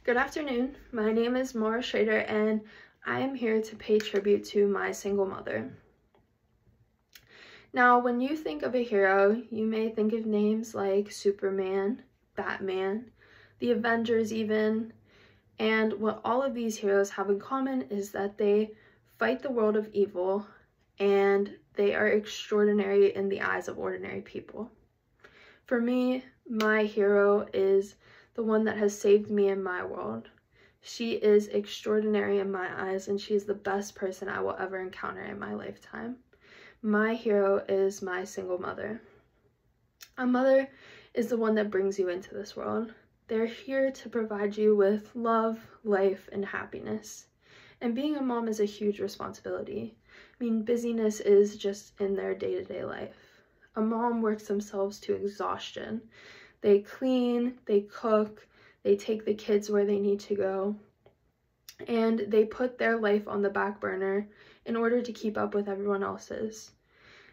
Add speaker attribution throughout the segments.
Speaker 1: Good afternoon. My name is Maura Schrader, and I am here to pay tribute to my single mother. Now, when you think of a hero, you may think of names like Superman, Batman, the Avengers even, and what all of these heroes have in common is that they fight the world of evil and they are extraordinary in the eyes of ordinary people. For me, my hero is the one that has saved me in my world. She is extraordinary in my eyes, and she is the best person I will ever encounter in my lifetime. My hero is my single mother. A mother is the one that brings you into this world. They're here to provide you with love, life, and happiness. And being a mom is a huge responsibility. I mean, busyness is just in their day-to-day life. A mom works themselves to exhaustion. They clean, they cook, they take the kids where they need to go, and they put their life on the back burner in order to keep up with everyone else's.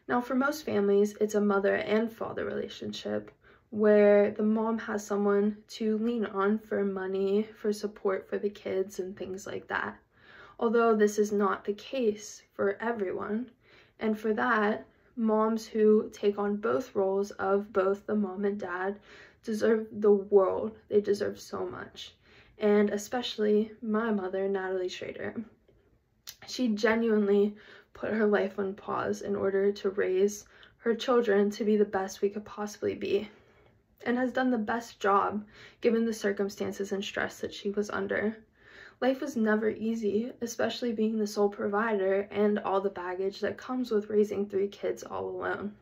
Speaker 1: Now, for most families, it's a mother and father relationship where the mom has someone to lean on for money, for support for the kids, and things like that. Although this is not the case for everyone, and for that, moms who take on both roles of both the mom and dad deserve the world. They deserve so much. And especially my mother, Natalie Schrader. She genuinely put her life on pause in order to raise her children to be the best we could possibly be, and has done the best job given the circumstances and stress that she was under. Life was never easy, especially being the sole provider and all the baggage that comes with raising 3 kids all alone.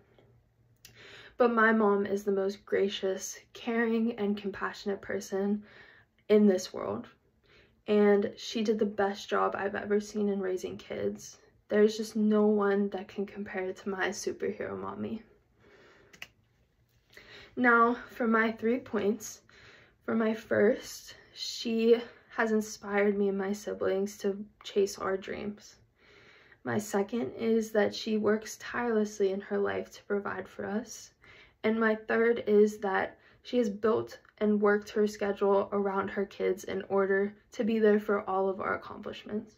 Speaker 1: But my mom is the most gracious, caring, and compassionate person in this world. And she did the best job I've ever seen in raising kids. There's just no one that can compare to my superhero mommy. Now, for my 3 points, for my first, she has inspired me and my siblings to chase our dreams. My second is that she works tirelessly in her life to provide for us. And my third is that she has built and worked her schedule around her kids in order to be there for all of our accomplishments.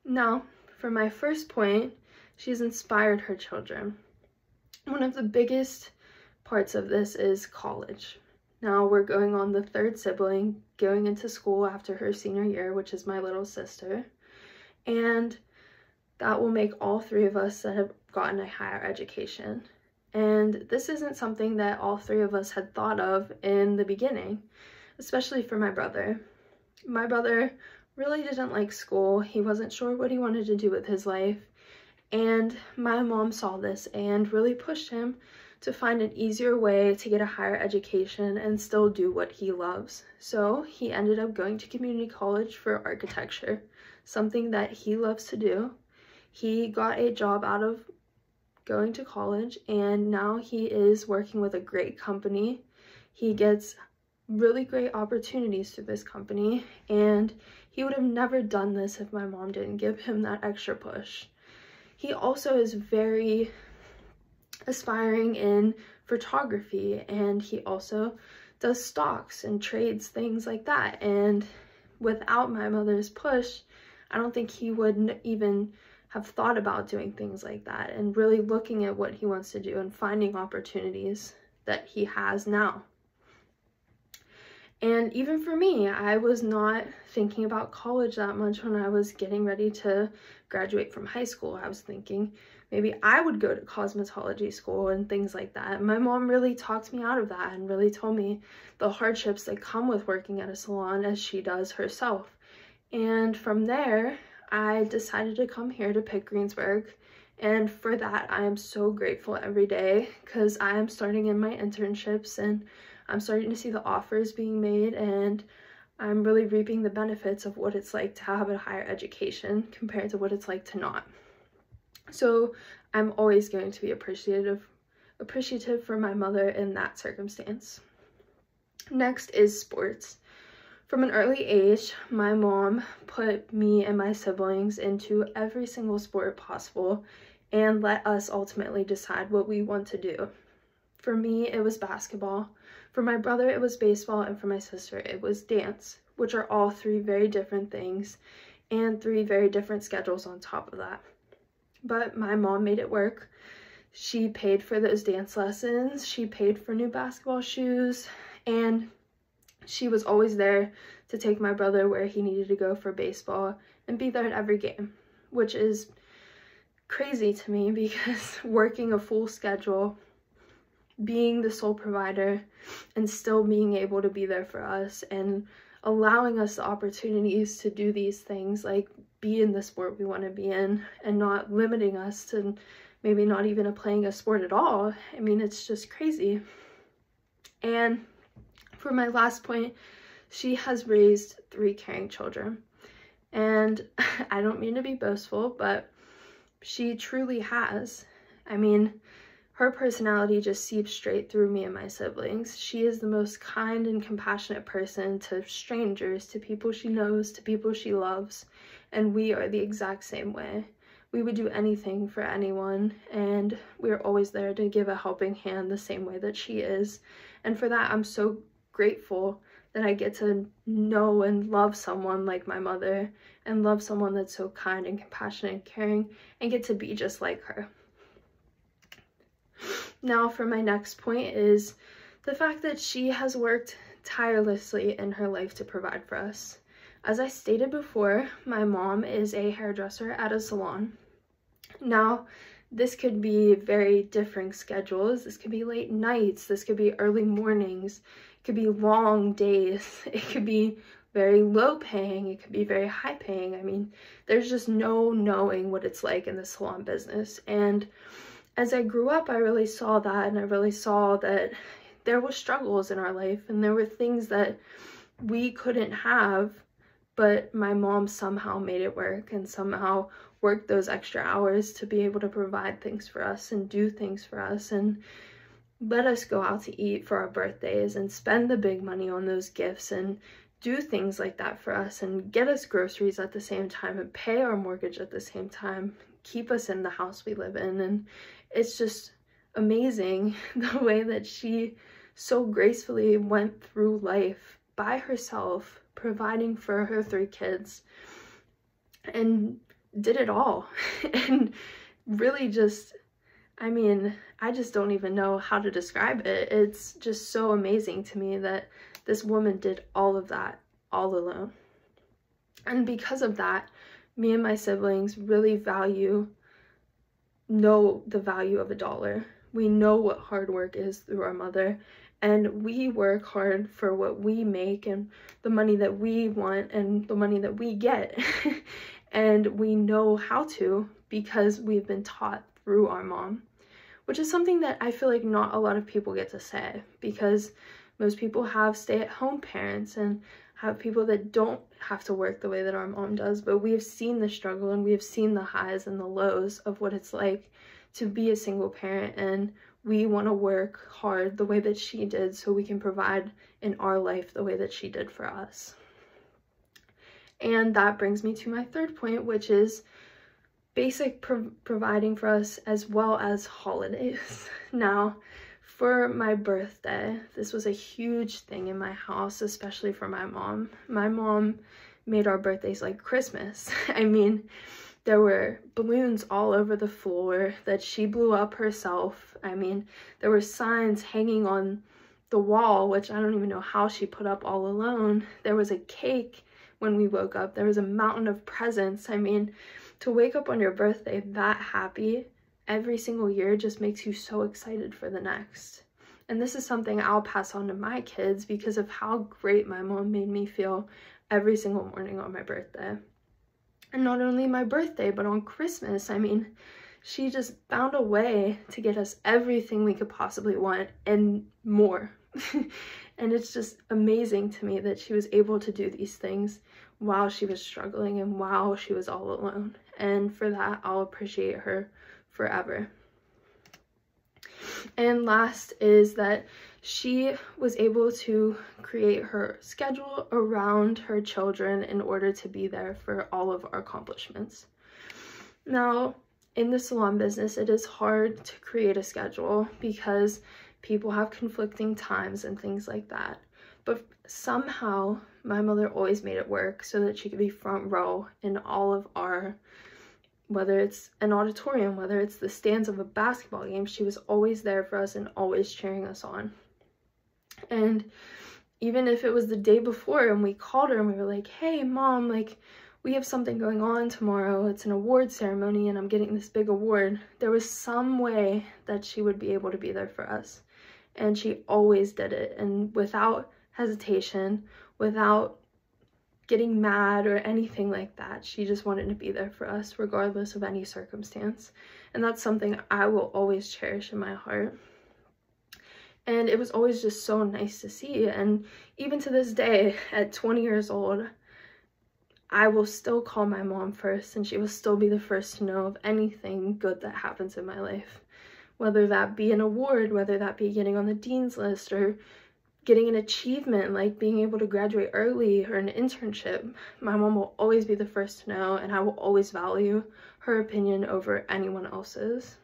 Speaker 1: Now, for my first point, she's inspired her children. One of the biggest parts of this is college. Now we're going on the 3rd sibling going into school after her senior year, which is my little sister. And that will make all 3 of us that have gotten a higher education. And this isn't something that all 3 of us had thought of in the beginning, especially for my brother. My brother really didn't like school. He wasn't sure what he wanted to do with his life. And my mom saw this and really pushed him to find an easier way to get a higher education and still do what he loves. So he ended up going to community college for architecture, something that he loves to do. He got a job out of going to college, and now he is working with a great company. He gets really great opportunities through this company, and he would have never done this if my mom didn't give him that extra push. He also is very aspiring in photography, and he also does stocks and trades, things like that. And without my mother's push, I don't think he would even have thought about doing things like that and really looking at what he wants to do and finding opportunities that he has now. And even for me, I was not thinking about college that much when I was getting ready to graduate from high school. I was thinking maybe I would go to cosmetology school and things like that. My mom really talked me out of that and really told me the hardships that come with working at a salon, as she does herself. And from there, I decided to come here to Pitt Greensburg. And for that, I am so grateful every day, because I am starting in my internships and I'm starting to see the offers being made, and I'm really reaping the benefits of what it's like to have a higher education compared to what it's like to not. So I'm always going to be appreciative for my mother in that circumstance. Next is sports. From an early age, my mom put me and my siblings into every single sport possible and let us ultimately decide what we want to do. For me, it was basketball. For my brother, it was baseball. And for my sister, it was dance, which are all three very different things and three very different schedules on top of that. But my mom made it work. She paid for those dance lessons. She paid for new basketball shoes. And she was always there to take my brother where he needed to go for baseball and be there at every game, which is crazy to me because working a full schedule, being the sole provider, and still being able to be there for us and allowing us the opportunities to do these things, like be in the sport we want to be in, and not limiting us to maybe not even playing a sport at all. I mean, it's just crazy. And for my last point, she has raised 3 caring children. And I don't mean to be boastful, but she truly has. I mean, her personality just seeps straight through me and my siblings. She is the most kind and compassionate person to strangers, to people she knows, to people she loves. And we are the exact same way. We would do anything for anyone, and we're always there to give a helping hand the same way that she is. And for that, I'm so grateful that I get to know and love someone like my mother, and love someone that's so kind and compassionate and caring, and get to be just like her. Now for my next point is the fact that she has worked tirelessly in her life to provide for us. As I stated before, my mom is a hairdresser at a salon. Now, this could be very differing schedules. This could be late nights. This could be early mornings. It could be long days. It could be very low paying. It could be very high paying. I mean, there's just no knowing what it's like in the salon business. And as I grew up, I really saw that, and I really saw that there were struggles in our life, and there were things that we couldn't have, but my mom somehow made it work and somehow worked those extra hours to be able to provide things for us and do things for us and let us go out to eat for our birthdays and spend the big money on those gifts and do things like that for us and get us groceries at the same time and pay our mortgage at the same time, keep us in the house we live in. And it's just amazing the way that she so gracefully went through life by herself, providing for her 3 kids, and did it all. And really just, I mean, I just don't even know how to describe it. It's just so amazing to me that this woman did all of that all alone. And because of that, me and my siblings really know the value of $1. We know what hard work is through our mother, and we work hard for what we make and the money that we want and the money that we get. And we know how to because we've been taught through our mom, which is something that I feel like not a lot of people get to say, because most people have stay-at-home parents and have people that don't have to work the way that our mom does. But we have seen the struggle and we have seen the highs and the lows of what it's like to be a single parent, and we want to work hard the way that she did so we can provide in our life the way that she did for us. And that brings me to my third point, which is basic providing for us as well as holidays. Now, for my birthday, this was a huge thing in my house, especially for my mom. My mom made our birthdays like Christmas. I mean, there were balloons all over the floor that she blew up herself. I mean, there were signs hanging on the wall, which I don't even know how she put up all alone. There was a cake when we woke up. There was a mountain of presents. I mean, to wake up on your birthday that happy every single year just makes you so excited for the next. And this is something I'll pass on to my kids because of how great my mom made me feel every single morning on my birthday. And not only my birthday, but on Christmas. I mean, she just found a way to get us everything we could possibly want and more. And it's just amazing to me that she was able to do these things while she was struggling and while she was all alone. And for that, I'll appreciate her forever. And last is that she was able to create her schedule around her children in order to be there for all of our accomplishments. Now, in the salon business, it is hard to create a schedule because people have conflicting times and things like that. But somehow my mother always made it work so that she could be front row in all of our, whether it's an auditorium, whether it's the stands of a basketball game, she was always there for us and always cheering us on. And even if it was the day before and we called her and we were like, hey mom, like we have something going on tomorrow, it's an award ceremony and I'm getting this big award, there was some way that she would be able to be there for us. And she always did it, and without hesitation, without getting mad or anything like that. She just wanted to be there for us regardless of any circumstance. And that's something I will always cherish in my heart. And it was always just so nice to see. And even to this day, at 20 years old, I will still call my mom first, and she will still be the first to know of anything good that happens in my life. Whether that be an award, whether that be getting on the dean's list, or getting an achievement like being able to graduate early or an internship, my mom will always be the first to know, and I will always value her opinion over anyone else's.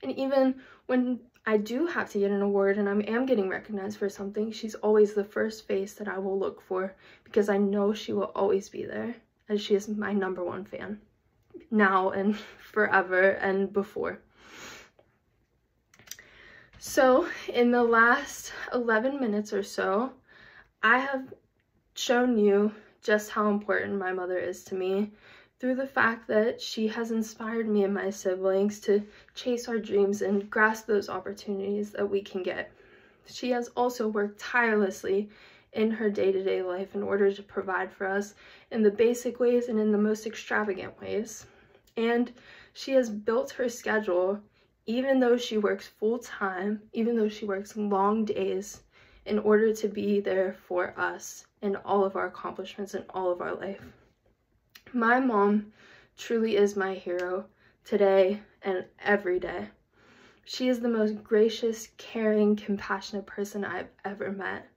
Speaker 1: And even when I do have to get an award and I am getting recognized for something, she's always the first face that I will look for, because I know she will always be there, as she is my #1 fan now and forever and before. So in the last 11 minutes or so, I have shown you just how important my mother is to me through the fact that she has inspired me and my siblings to chase our dreams and grasp those opportunities that we can get. She has also worked tirelessly in her day-to-day life in order to provide for us in the basic ways and in the most extravagant ways. And she has built her schedule, even though she works full-time, even though she works long days, in order to be there for us in all of our accomplishments in all of our life. My mom truly is my hero today and every day. She is the most gracious, caring, compassionate person I've ever met.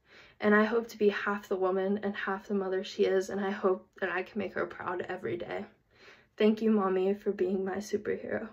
Speaker 1: And I hope to be half the woman and half the mother she is, and I hope that I can make her proud every day. Thank you, Mommy, for being my superhero.